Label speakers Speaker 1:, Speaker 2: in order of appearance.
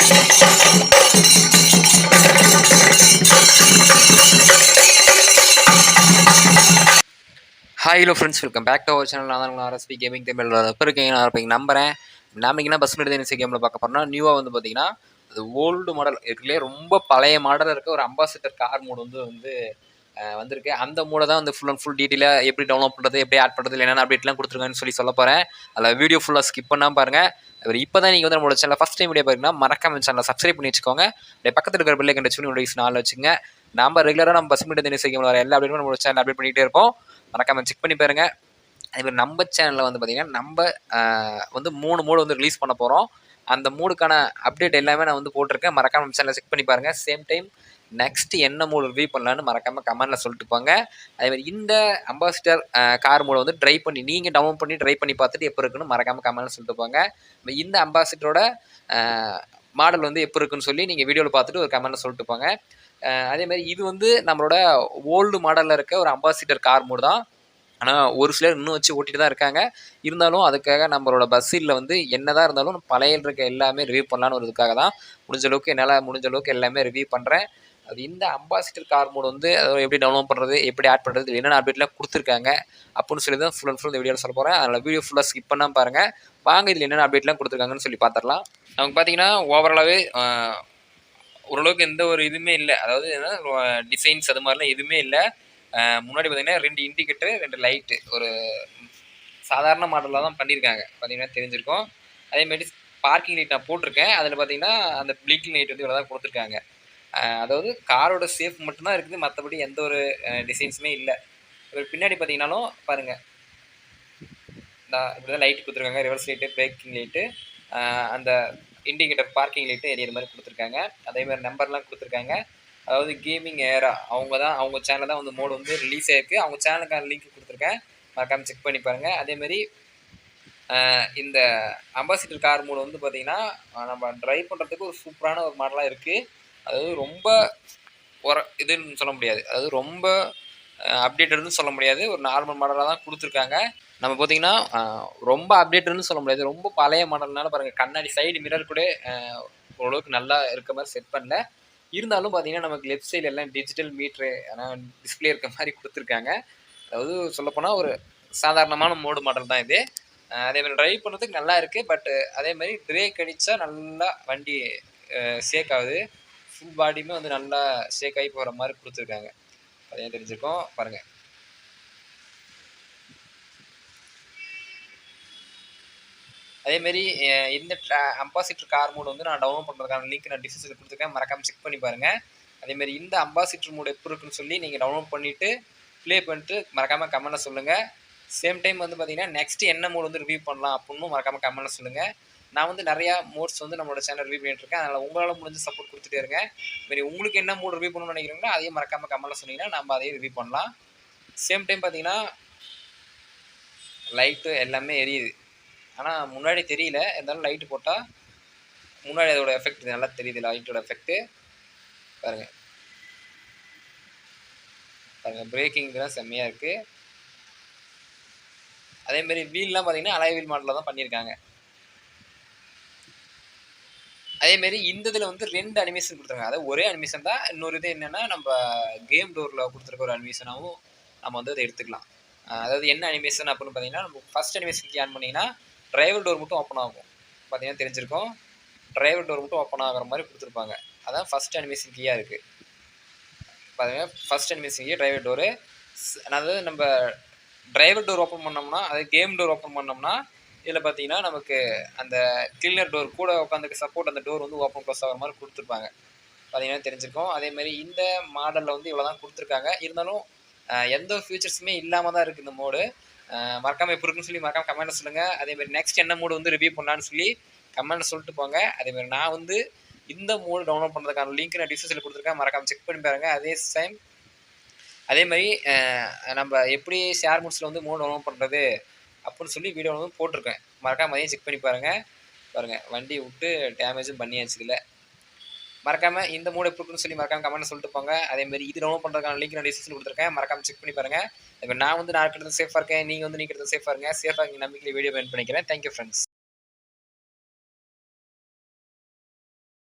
Speaker 1: Hi hello friends, welcome back to our channel. நான் தான் உங்கள் ஆர்எஸ்பி கேமிங் தமிழ் எப்போ இருக்கீங்க நான் இருப்பீங்க நம்புறேன். நாம இங்கே பஸ் மெடிதன்சி கேமில் பார்க்க போகிறோம்னா நியூவாக வந்து பார்த்தீங்கன்னா அது ஓல்டு மாடல் இருக்குல்லையே, ரொம்ப பழைய மாடலில் இருக்க ஒரு அம்பாசிடர் கார் மோடு வந்து வந்திருக்கு. அந்த மூடை தான் வந்து ஃபுல் அண்ட் ஃபுல் டீட்டெயிலாக எப்படி டவுன்லோட் பண்ணுறது, எப்படி ஆட் பண்ணுறது, என்னென்ன அப்டேட்லாம் கொடுத்துருக்காங்கன்னு சொல்ல போகிறேன். அதில் வீடியோ ஃபுல்லாக ஸ்கிப் பண்ணாமல் பாருங்கள். அவர் இப்போ தான் நீங்கள் வந்து நம்மளோட சேனல் ஃபஸ்ட் டைம் வீடியோ பாருங்கன்னா மறக்காம சேனலை சப்ஸ்கிரைப் பண்ணி வச்சுக்கோங்க. அப்படியே பக்கத்தில் இருக்கிற பெல்லை கண்டு சொல்லி நோட்டிஃபிகேஷன் ஆள் வச்சுங்க. நம்ம ரெகுலராக நம்ம பஸ் மெடிதன்சி கேமில் வர எல்லா அப்டேட்டும் நம்மளோட சேனல் அப்டேட் பண்ணிகிட்டே இருப்போம். மறக்காம செக் பண்ணி பாருங்க. அதேமாதிரி நம்ம சேனலில் வந்து பார்த்திங்கன்னா நம்ம வந்து 3 மூடு வந்து ரிலீஸ் பண்ண போகிறோம். அந்த மூடுக்கான அப்டேட் எல்லாமே நான் வந்து போட்டிருக்கேன். மறக்காம நம்ம சேனலில் செக் பண்ணி பாருங்கள். சேம் டைம் நெக்ஸ்ட்டு என்ன மூடு ரிவ்யூ பண்ணலான்னு மறக்காமல் கமெண்ட்டில் சொல்லிட்டு போங்க. அதேமாதிரி இந்த அம்பாசிடர் கார் மூடை வந்து ட்ரை பண்ணி நீங்கள் டவுன்லோட் பண்ணி ட்ரை பண்ணி பார்த்துட்டு எப்போ இருக்குன்னு மறக்காமல் கமெண்ட்டில் சொல்லிட்டு போங்க. இந்த அம்பாசிடரோட மாடல் வந்து எப்போ இருக்குன்னு சொல்லி நீங்கள் வீடியோவில் பார்த்துட்டு ஒரு கமெண்ட்டில் சொல்லிட்டு போங்க. அதேமாதிரி இது வந்து நம்மளோட ஓல்டு மாடலில் இருக்க ஒரு அம்பாசிடர் கார் மூடு தான். ஆனால் ஒரு சிலர் இன்னும் வச்சு ஓட்டிகிட்டு தான் இருக்காங்க. இருந்தாலும் அதுக்காக நம்மளோட பஸ்ஸில் வந்து என்ன தான் இருந்தாலும் பழைய இருக்க எல்லாமே ரிவ்யூ பண்ணலான்னு ஒரு இதுக்காக தான் என்னால் முடிஞ்ச அளவுக்கு எல்லாமே ரிவ்யூ பண்ணுறேன். அது இந்த அம்பாசிடர் கார் மோடு வந்து அதை எப்படி டவுன்லோட் பண்ணுறது, எப்படி ஆட் பண்ணுறது, என்னென்ன அப்டேட்லாம் கொடுத்துருக்காங்க அப்படின்னு சொல்லி தான் ஃபுல் அண்ட் ஃபுல் இந்த வீடியோவில் சொல்ல போகிறேன். அதனால் வீடியோ ஃபுல்லாக ஸ்கிப் பண்ணாமல் பாருங்கள். வாங்க இதில் என்னென்ன அப்டேட்லாம் கொடுத்துருக்காங்கன்னு சொல்லி பார்த்துடலாம். நமக்கு பார்த்தீங்கன்னா ஓவராலாகவே ஓரளவுக்கு எந்த ஒரு இதுவுமே இல்லை. அதாவது டிசைன்ஸ் அது மாதிரிலாம் எதுவுமே இல்லை. முன்னாடி பார்த்தீங்கன்னா 2 இண்டிகேட்டர் 2 லைட்டு ஒரு சாதாரண மாடலில் தான் பண்ணியிருக்காங்க. பார்த்தீங்கன்னா தெரிஞ்சிருக்கும். அதேமாரி பார்க்கிங் லைட் நான் போட்டிருக்கேன். அதில் பார்த்தீங்கன்னா அந்த பிளிங்கிங் லைட் வந்து இவ்வளோ தான் கொடுத்துருக்காங்க. அதாவது காரோட சேஃப் மட்டும்தான் இருக்குது, மற்றபடி எந்த ஒரு டிசைன்ஸுமே இல்லை. பின்னாடி பார்த்தீங்கன்னாலும் பாருங்கள், இப்படி தான் லைட் கொடுத்துருக்காங்க. ரிவர்ஸ் லைட்டு, பிரேக்கிங் லைட்டு, அந்த இண்டிகேட்டர் பார்க்கிங் லைட்டு எரியற மாதிரி கொடுத்துருக்காங்க. அதேமாதிரி நம்பர்லாம் கொடுத்துருக்காங்க. அதாவது கேமிங் ஏரா அவங்க சேனலில் தான் வந்து மோடு வந்து ரிலீஸ் ஆகிருக்கு. அவங்க சேனலுக்கான லிங்க் கொடுத்துருக்கேன், மறக்காமல் செக் பண்ணி பாருங்கள். அதேமாதிரி இந்த அம்பாசிடர் கார் மோடு வந்து பார்த்திங்கன்னா நம்ம ட்ரைவ் பண்ணுறதுக்கு ஒரு சூப்பரான ஒரு மாடலாக இருக்குது. அதாவது ரொம்ப இதுன்னு சொல்ல முடியாது, அதாவது ரொம்ப அப்டேட்டட்னு சொல்ல முடியாது, ஒரு நார்மல் மாடலாக தான் கொடுத்துருக்காங்க. நம்ம பார்த்திங்கன்னா ரொம்ப அப்டேட்டட்னு சொல்ல முடியாது, ரொம்ப பழைய மாடல்னால பாருங்கள் கண்ணாடி சைடு மிரர் கூட ஓரளவுக்கு நல்லா இருக்க மாதிரி செட் பண்ணல. இருந்தாலும் பார்த்தீங்கன்னா நமக்கு லெஃப்ட் சைடு எல்லாம் டிஜிட்டல் மீட்ரு ஆனால் டிஸ்பிளே இருக்க மாதிரி கொடுத்துருக்காங்க. அதாவது சொல்லப்போனால் ஒரு சாதாரணமான மோடு மாடல் தான் இது. அதேமாதிரி ட்ரைவ் பண்ணுறதுக்கு நல்லா இருக்குது. பட் அதேமாதிரி பிரேக் அடித்தா நல்லா வண்டி ஷேக் ஆகுது. ஃபுல் பாடியுமே வந்து நல்லா ஷேக் ஆகி போகிற மாதிரி கொடுத்துருக்காங்க. அதையும் தெரிஞ்சுருக்கோம் பாருங்கள். அதேமாரி இந்த அம்பாசிடர் கார் மோடு வந்து நான் டவுன்லோட் பண்ணுறதுக்கான லிங்க் நான் டிஸ்கிரிப்ஷனில் கொடுத்துருக்கேன், மறக்காமல் செக் பண்ணி பாருங்கள். அதேமாரி இந்த அம்பாசிடர் மோடு எப்படி இருக்குன்னு சொல்லி நீங்கள் டவுன்லோட் பண்ணிவிட்டு ப்ளே பண்ணிட்டு மறக்காமல் கமெண்ட்டில் சொல்லுங்கள். சேம் டைம் வந்து பார்த்தீங்கன்னா நெக்ஸ்ட்டு என்ன மோடு வந்து ரிவ்யூ பண்ணலாம் அப்படின்னு மறக்காமல் கமெண்ட்டில் சொல்லுங்கள். நான் வந்து நிறையா மோட்ஸ் வந்து நம்மளோட சேனல் ரிவ்யூ பண்ணிட்டுருக்கேன். அதனால் உங்களால் முடிஞ்ச சப்போர்ட் கொடுத்துட்டே இருங்க. இதுமாரி உங்களுக்கு என்ன மோடு ரிவ்யூ பண்ணணும்னு நினைக்கிறீங்களோ அதையும் மறக்காமல் கமெண்ட்டில் சொன்னீங்கன்னா நம்ம அதையும் ரிவ்யூ பண்ணலாம். சேம் டைம் பார்த்தீங்கன்னா லைட்டு எல்லாமே எரியுது, ஆனால் முன்னாடி தெரியல. இருந்தாலும் லைட்டு போட்டால் முன்னாடி அதோட எஃபெக்ட் நல்லா தெரியுது. லைட்டோட எஃபெக்ட்டு பாருங்கள் பிரேக்கிங் தான் செம்மையாக இருக்குது. அதேமாரி வீல்லாம் பார்த்தீங்கன்னா அலாய் வீல் மாடலில் தான் பண்ணியிருக்காங்க. அதேமாரி இந்த இதில் வந்து 2 அனிமேஷன் கொடுத்துருக்காங்க. அதாவது ஒரே அனிமேஷன் தான். இன்னொரு இது என்னென்னா நம்ம கேம் டோரில் கொடுத்துருக்க ஒரு அனிமேஷனாகவும் நம்ம வந்து அதை எடுத்துக்கலாம். அதாவது என்ன அனிமேஷன் அப்படின்னு பார்த்தீங்கன்னா, நம்ம ஃபஸ்ட் அனிமேஷன் ஆன் பண்ணிங்கன்னா டிரைவர் டோர் மட்டும் ஓப்பன் ஆகும். பார்த்தீங்கன்னா தெரிஞ்சிருக்கும், டிரைவர் டோர் மட்டும் ஓப்பன் ஆகிற மாதிரி கொடுத்துருப்பாங்க. அதான் ஃபஸ்ட் அனிமேஷன் கீயாக இருக்குது. பார்த்தீங்கன்னா first animation key driver door. அதாவது நம்ம டிரைவர் டோர் ஓப்பன் பண்ணோம்னா, அதாவது கேம் டோர் ஓப்பன் பண்ணோம்னா இதில் பார்த்தீங்கன்னா நமக்கு அந்த கிளீனர் டோர் கூட உட்காந்துக்கு சப்போர்ட் அந்த டோர் வந்து ஓப்பன் க்ளோஸ் ஆகிற மாதிரி கொடுத்துருப்பாங்க. பார்த்தீங்கன்னா தெரிஞ்சிருக்கும். அதேமாதிரி இந்த மாடலில் வந்து இவ்வளோ தான் கொடுத்துருக்காங்க. இருந்தாலும் எந்த ஃபியூச்சர்ஸுமே இல்லாமல் தான் இருக்குது இந்த மோடு. மறக்காமல் எப்படி இருக்குன்னு சொல்லி மறக்காமல் கமெண்ட்டில் சொல்லுங்கள். அதேமாதிரி நெக்ஸ்ட் என்ன மோடு வந்து ரிவ்யூ பண்ணலான்னு சொல்லி கமெண்ட்டில் சொல்லிட்டு போங்க. அதேமாதிரி நான் வந்து இந்த மோடு டவுன்லோட் பண்ணுறதுக்கான லிங்க் நான் டிஸ்கிரிப்ஷனில் கொடுத்துருக்கேன், மறக்காமல் செக் பண்ணி பாருங்கள். அதேமாதிரி நம்ம எப்படி ஷேர் மோட்ஸில் வந்து மோடு டவுன்லோட் பண்ணுறது அப்படின்னு சொல்லி வீடியோ வந்து போட்டிருக்கேன், மறக்காமல் அதையும் செக் பண்ணி பாருங்கள். வண்டி விட்டு டேமேஜும் பண்ணியாச்சு. இல்லை மறக்காமல் இந்த மோடு எப்படி இருக்குன்னு சொல்லி மறக்காமல் கமெண்ட்டில் சொல்லிட்டு போங்க. அதேமாதிரி இது டவுன்லோட் பண்ணுறதுக்கான லிங்க் நான் டிஸ்கிரிப்ஷனில் கொடுத்துருக்கேன், மறக்காமல் செக் பண்ணி பாருங்கள். இப்போ நான் வந்து நான் இருக்கிறது சேஃபாக இருக்கேன், நீங்கள் வந்து நீங்கள் சேஃபாக இருங்க. சேஃபாக நம்பிக்கையில் வீடியோ பயன் பண்ணிக்கிறேன். Thank you friends.